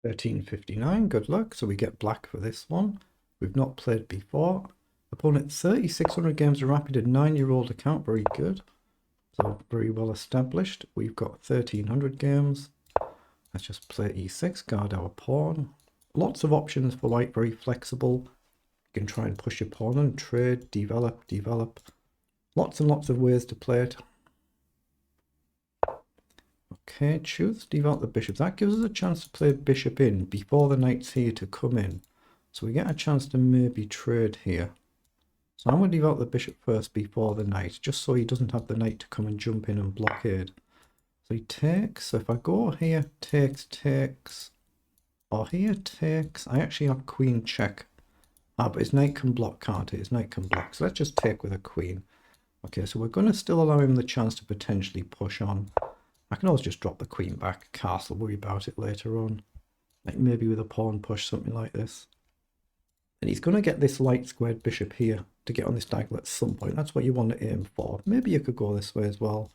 1359, good luck. So we get black for this one. We've not played before. Opponent 3600 games of rapid, a 9-year-old account, very good. So very well established. We've got 1300 games. Let's just play e6, guard our pawn. Lots of options for white, very flexible. You can try and push your pawn and trade, develop. Lots and lots of ways to play it. Okay, choose develop the bishop. That gives us a chance to play bishop in before the knight's here to come in. So we get a chance to maybe trade here. So I'm going to develop the bishop first before the knight, just so he doesn't have the knight to come and jump in and blockade. So he takes. So if I go here, takes, or here takes, I actually have queen check. Ah, but his knight can block, can't it? His knight can block. So let's just take with a queen. Okay, so we're going to still allow him the chance to potentially push on. I can always just drop the queen back, castle, worry about it later on. Like maybe with a pawn push, something like this. And he's going to get this light squared bishop here to get on this diagonal at some point. That's what you want to aim for. Maybe you could go this way as well.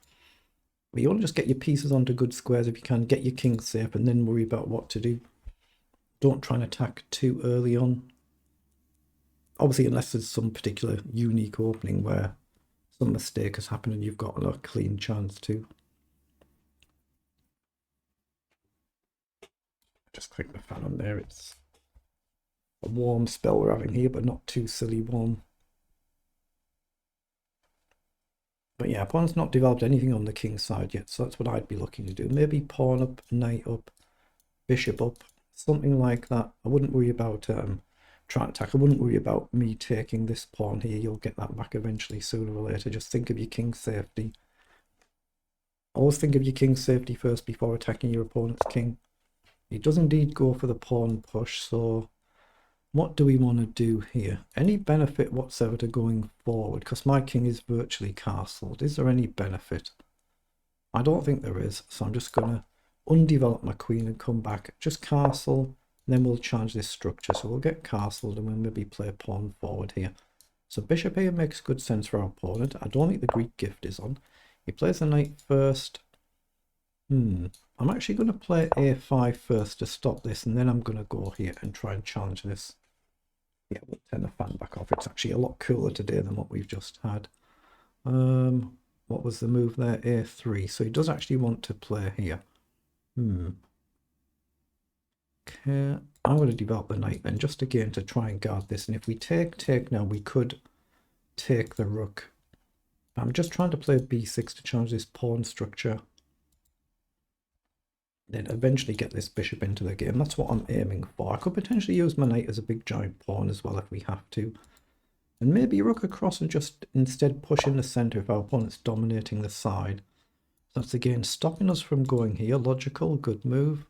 But you want to just get your pieces onto good squares if you can. Get your king safe and then worry about what to do. Don't try and attack too early on. Obviously, unless there's some particular unique opening where some mistake has happened and you've got a clean chance to. Just click the fan on there. It's a warm spell we're having here, but not too silly warm. But yeah, pawn's not developed anything on the king side yet, so that's what I'd be looking to do. Maybe pawn up, knight up, bishop up, something like that. I wouldn't worry about trying to attack. I wouldn't worry about me taking this pawn here. You'll get that back eventually, sooner or later. Just think of your king's safety. Always think of your king's safety first before attacking your opponent's king. He does indeed go for the pawn push, so what do we want to do here? Any benefit whatsoever to going forward? Because my king is virtually castled. Is there any benefit? I don't think there is, so I'm just going to undevelop my queen and come back. Just castle, then we'll change this structure. So we'll get castled and we'll maybe play pawn forward here. So bishop here makes good sense for our opponent. I don't think the Greek gift is on. He plays the knight first. I'm actually going to play a5 first to stop this, and then I'm going to go here and try and challenge this. Yeah, we'll turn the fan back off. It's actually a lot cooler today than what we've just had. What was the move there? a3. So he does actually want to play here. Okay, I'm going to develop the knight then, just again to try and guard this. And if we take now, we could take the rook. I'm just trying to play b6 to challenge this pawn structure. Then eventually get this bishop into the game. That's what I'm aiming for. I could potentially use my knight as a big giant pawn as well if we have to. And maybe rook across and just instead push in the center if our opponent's dominating the side. That's again stopping us from going here. Logical, good move.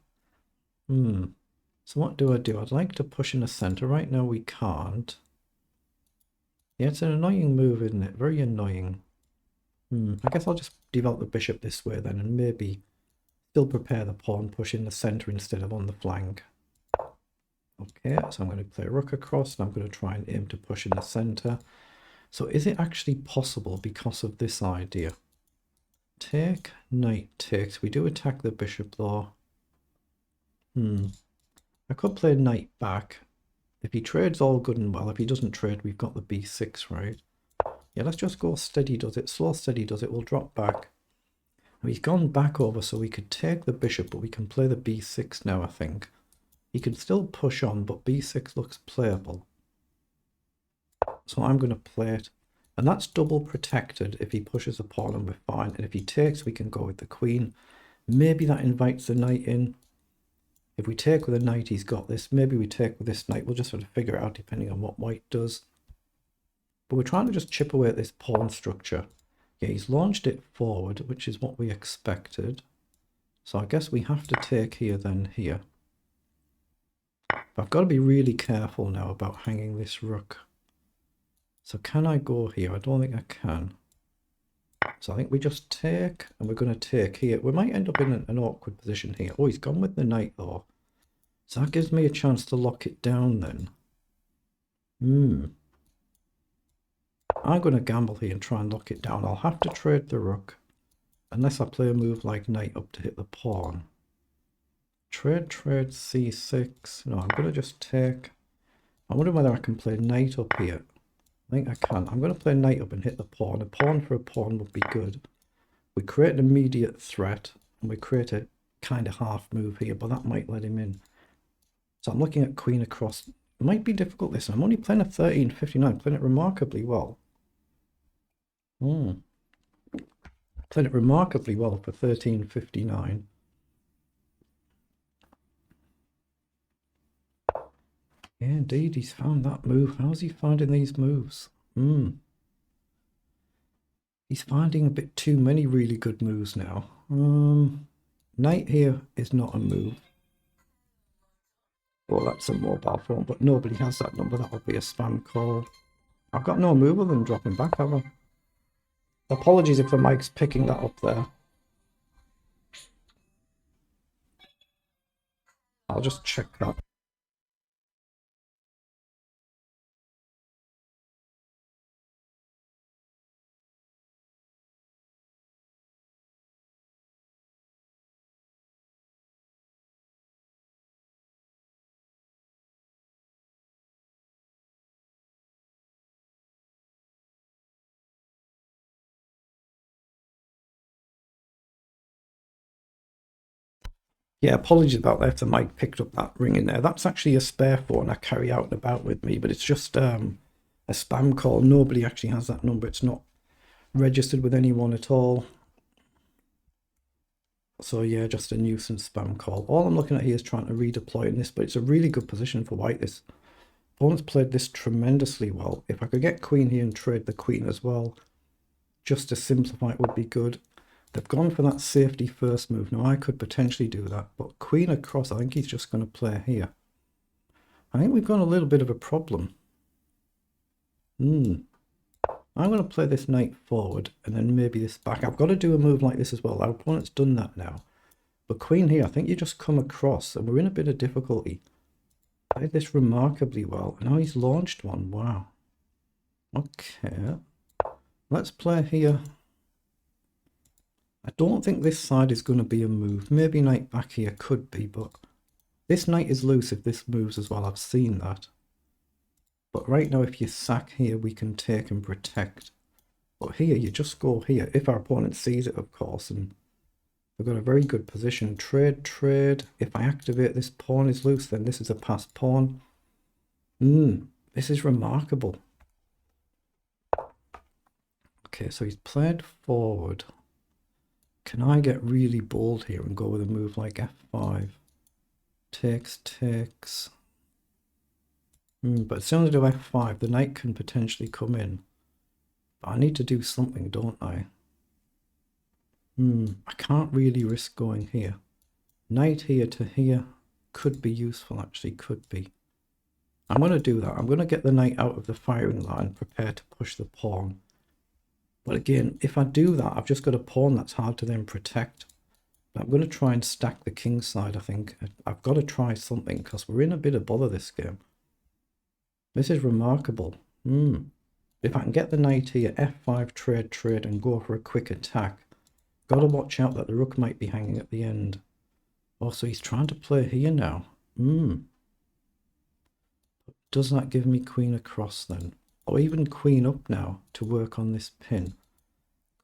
So what do? I'd like to push in the center. Right now we can't. Yeah, it's an annoying move, isn't it? Very annoying. I guess I'll just develop the bishop this way then and maybe still prepare the pawn push in the center instead of on the flank. Okay, so I'm going to play rook across and I'm going to try and aim to push in the center. So is it actually possible because of this idea? Take, knight takes. We do attack the bishop though. I could play knight back. If he trades, all good and well. If he doesn't trade, we've got the b6, right? Yeah, let's just go steady does it. Slow steady does it. We'll drop back. He's gone back over, so we could take the bishop, but we can play the b6 now, I think. He can still push on, but b6 looks playable. So I'm going to play it. And that's double protected if he pushes a pawn and we're fine. And if he takes, we can go with the queen. Maybe that invites the knight in. If we take with a knight, he's got this. Maybe we take with this knight. We'll just sort of figure it out depending on what white does. But we're trying to just chip away at this pawn structure. Yeah, he's launched it forward, which is what we expected. So I guess we have to take here, then here. But I've got to be really careful now about hanging this rook. So can I go here? I don't think I can. So I think we just take, and we're going to take here. We might end up in an awkward position here. Oh, he's gone with the knight though. So that gives me a chance to lock it down then. I'm going to gamble here and try and lock it down. I'll have to trade the rook. Unless I play a move like knight up to hit the pawn. Trade c6. No, I'm going to just take... I wonder whether I can play knight up here. I think I can. I'm going to play knight up and hit the pawn. A pawn for a pawn would be good. We create an immediate threat, and we create a kind of half move here, but that might let him in. So I'm looking at queen across. It might be difficult this. I'm only playing a 1359, playing it remarkably well. Playing it remarkably well for 1359. Yeah, indeed, he's found that move. How's he finding these moves? He's finding a bit too many really good moves now. Knight here is not a move. Well, that's a mobile phone, but nobody has that number. That would be a spam call. I've got no move other than dropping back, have I? Apologies if the mic's picking that up there. I'll just check that. Yeah, apologies about that if the mic picked up that ring in there. That's actually a spare phone I carry out and about with me, but it's just a spam call. Nobody actually has that number. It's not registered with anyone at all. So yeah, just a nuisance spam call. All I'm looking at here is trying to redeploy in this, but it's a really good position for white. This opponent's played this tremendously well. If I could get queen here and trade the queen as well, just to simplify it would be good. They've gone for that safety first move. Now I could potentially do that, but queen across, I think he's just going to play here. I think we've got a little bit of a problem. I'm going to play this knight forward and then maybe this back. I've got to do a move like this as well. Our opponent's done that now. But queen here, I think you just come across and we're in a bit of difficulty. Played this remarkably well. And now he's launched one. Wow. Okay. Let's play here. I don't think this side is going to be a move. Maybe knight back here could be, but this knight is loose if this moves as well. I've seen that. But right now, if you sack here, we can take and protect. But here, you just go here. If our opponent sees it, of course, and we've got a very good position. Trade, trade. If I activate this pawn is loose, then this is a passed pawn. This is remarkable. Okay, so he's played forward. Can I get really bold here and go with a move like f5? Takes, takes. But as soon as I do f5, the knight can potentially come in. But I need to do something, don't I? I can't really risk going here. Knight here to here could be useful, actually, could be. I'm going to do that. I'm going to get the knight out of the firing line, prepare to push the pawn. But again, if I do that, I've just got a pawn that's hard to then protect. But I'm going to try and stack the king side, I think. I've got to try something because we're in a bit of bother this game. This is remarkable. If I can get the knight here, f5, trade, trade, and go for a quick attack. Got to watch out that the rook might be hanging at the end. Oh, so he's trying to play here now. Does that give me queen across then? Or even queen up now to work on this pin.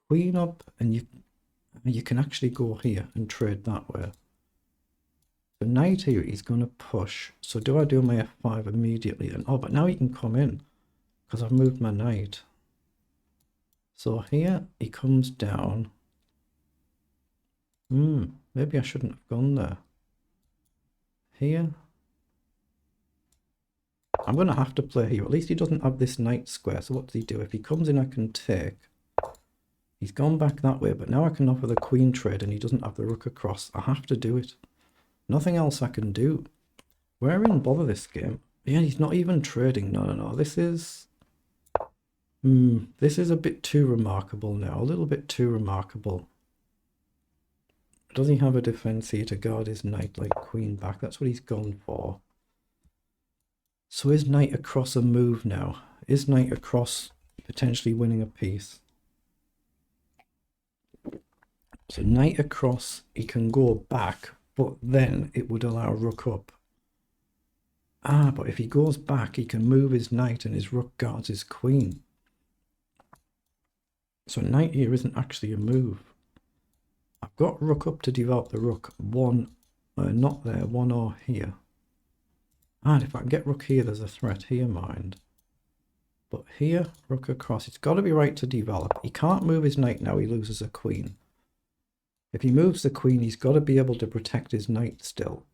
Queen up, and you can actually go here and trade that way. The knight here, he's going to push. So do I do my f5 immediately? And oh, but now he can come in because I've moved my knight. So here he comes down. Maybe I shouldn't have gone there. Here. I'm going to have to play here. At least he doesn't have this knight square. So what does he do? If he comes in, I can take. He's gone back that way, but now I can offer the queen trade and he doesn't have the rook across. I have to do it. Nothing else I can do. We're in bother this game. Yeah, he's not even trading. No. This is... this is a bit too remarkable now. A little bit too remarkable. Does he have a defense here to guard his knight like queen back? That's what he's gone for. So is knight across a move now? Is knight across potentially winning a piece? So knight across, he can go back, but then it would allow rook up. Ah, but if he goes back, he can move his knight and his rook guards his queen. So knight here isn't actually a move. I've got rook up to develop the rook. One, not there, one or here. And if I can get rook here, there's a threat here, mind. But here, rook across. It's got to be right to develop. He can't move his knight now, he loses a queen. If he moves the queen, he's got to be able to protect his knight still.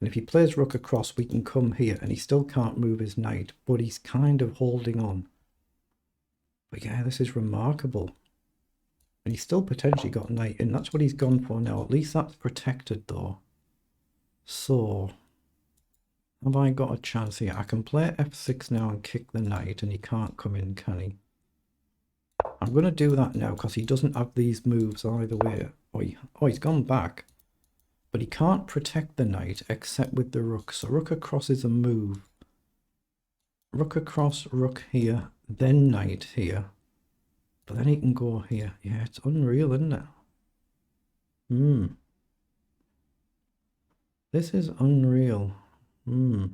And if he plays rook across, we can come here, and he still can't move his knight, but he's kind of holding on. But yeah, this is remarkable. And he's still potentially got knight in. That's what he's gone for now. At least that's protected, though. So, have I got a chance here? I can play f6 now and kick the knight, and he can't come in, can he? I'm going to do that now, because he doesn't have these moves either way. Oh, he's gone back. But he can't protect the knight except with the rook. So rook across is a move. Rook across, rook here, then knight here. But then he can go here. Yeah, it's unreal, isn't it? This is unreal. If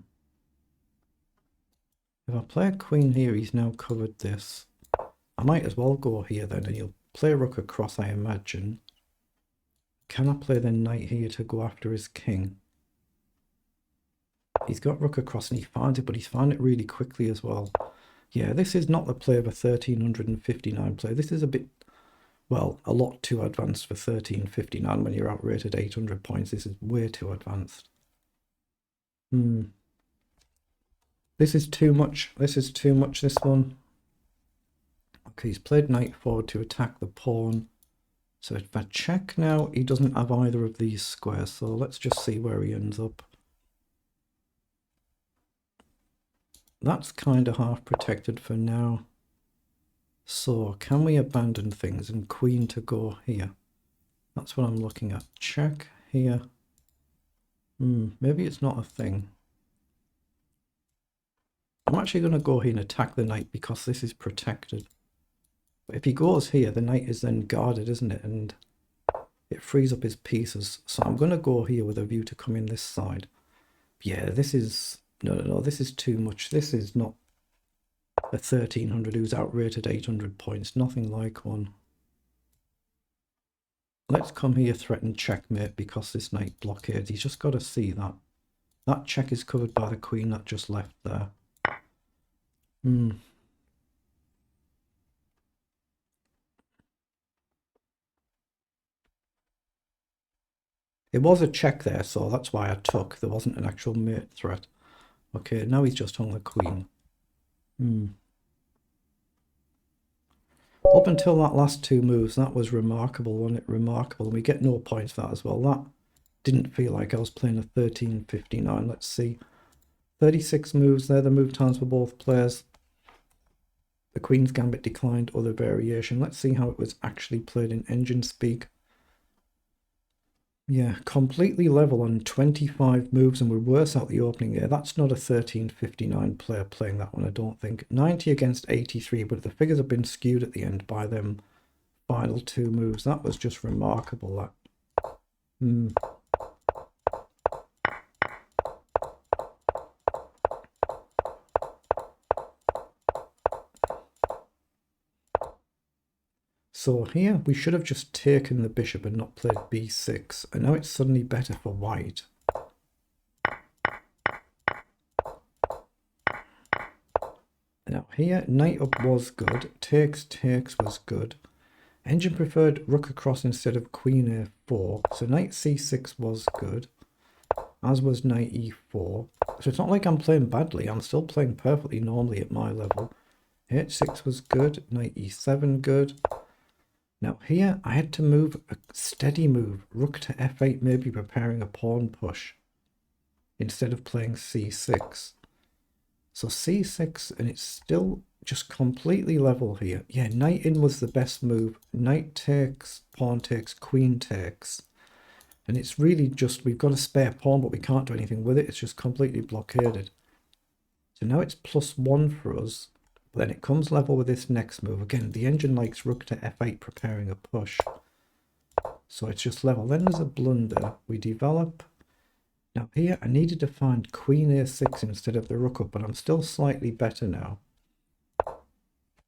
I play a queen here, he's now covered this. I might as well go here then, and he'll play rook across, I imagine. Can I play the knight here to go after his king? He's got rook across and he finds it, but he's found it really quickly as well. Yeah, this is not the play of a 1359 player. This is a bit, well, a lot too advanced for 1359 when you're outrated 800 points. This is way too advanced. This is too much. This is too much, this one. Okay, he's played knight forward to attack the pawn. So if I check now, he doesn't have either of these squares. So let's just see where he ends up. That's kind of half protected for now. So can we abandon things and queen to go here? That's what I'm looking at. Check here. Maybe it's not a thing. I'm actually going to go here and attack the knight because this is protected. But if he goes here, the knight is then guarded, isn't it? And it frees up his pieces. So I'm going to go here with a view to come in this side. Yeah, this is... No, this is too much. This is not a 1300 who's outrated 800 points. Nothing like one. Let's come here, threaten checkmate because this knight blockades. He's just got to see that. That check is covered by the queen that just left there. It was a check there, so that's why I took. There wasn't an actual mate threat. Okay, now he's just hung the queen. Up until that last two moves, that was remarkable, wasn't it? Remarkable. And we get no points for that as well. That didn't feel like I was playing a 1359. Let's see. 36 moves there, the move times for both players. The Queen's Gambit declined, other variation. Let's see how it was actually played in engine speak. Yeah, completely level on 25 moves, and we're worse out the opening there. That's not a 1359 player playing that one, I don't think. 90 against 83, but the figures have been skewed at the end by them final two moves. That was just remarkable, that. So here we should have just taken the bishop and not played b6, and now it's suddenly better for white. Now here knight up was good, takes was good. Engine preferred rook across instead of queen a4, so knight c6 was good, as was knight e4. So it's not like I'm playing badly, I'm still playing perfectly normally at my level. h6 was good, knight e7 good. Now here I had to move a steady move, rook to f8, maybe preparing a pawn push instead of playing c6. So c6, and it's still just completely level here. Yeah, knight in was the best move. Knight takes, pawn takes, queen takes. And it's really just, we've got a spare pawn, but we can't do anything with it. It's just completely blockaded. So now it's +1 for us. But then it comes level with this next move. Again, the engine likes rook to f8, preparing a push. So it's just level. Then there's a blunder. We develop. Now here I needed to find queen a6 instead of the rook up, but I'm still slightly better now.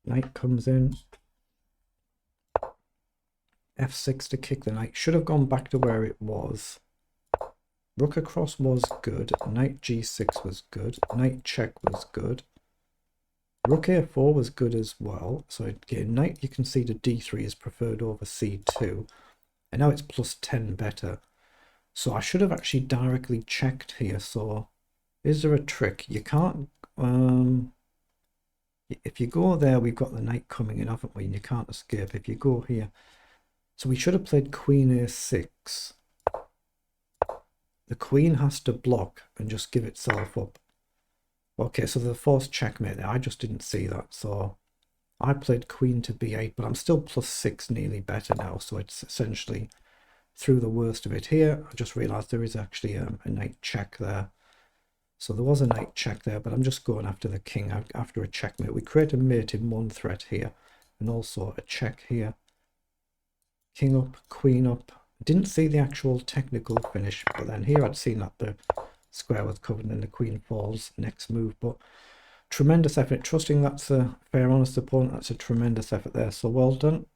Knight comes in. f6 to kick the knight. Should have gone back to where it was. Rook across was good. Knight g6 was good. Knight check was good. Rook a4 was good as well. So again, knight you can see the d3 is preferred over c2. And now it's plus 10 better. So I should have actually directly checked here. So is there a trick? You can't... if you go there, we've got the knight coming in, haven't we? And you can't escape. If you go here... So we should have played queen a6. The queen has to block and just give itself up. Okay, so the forced checkmate there, I just didn't see that. So I played queen to b8, but I'm still plus 6 nearly better now. So it's essentially through the worst of it here. I just realized there is actually a knight check there. So there was a knight check there, but I'm just going after the king after a checkmate. We create a mate in one threat here and also a check here. King up, queen up. Didn't see the actual technical finish, but then here I'd seen that the square was covered and the queen falls next move. But tremendous effort. Trusting that's a fair, honest opponent. That's a tremendous effort there. So well done.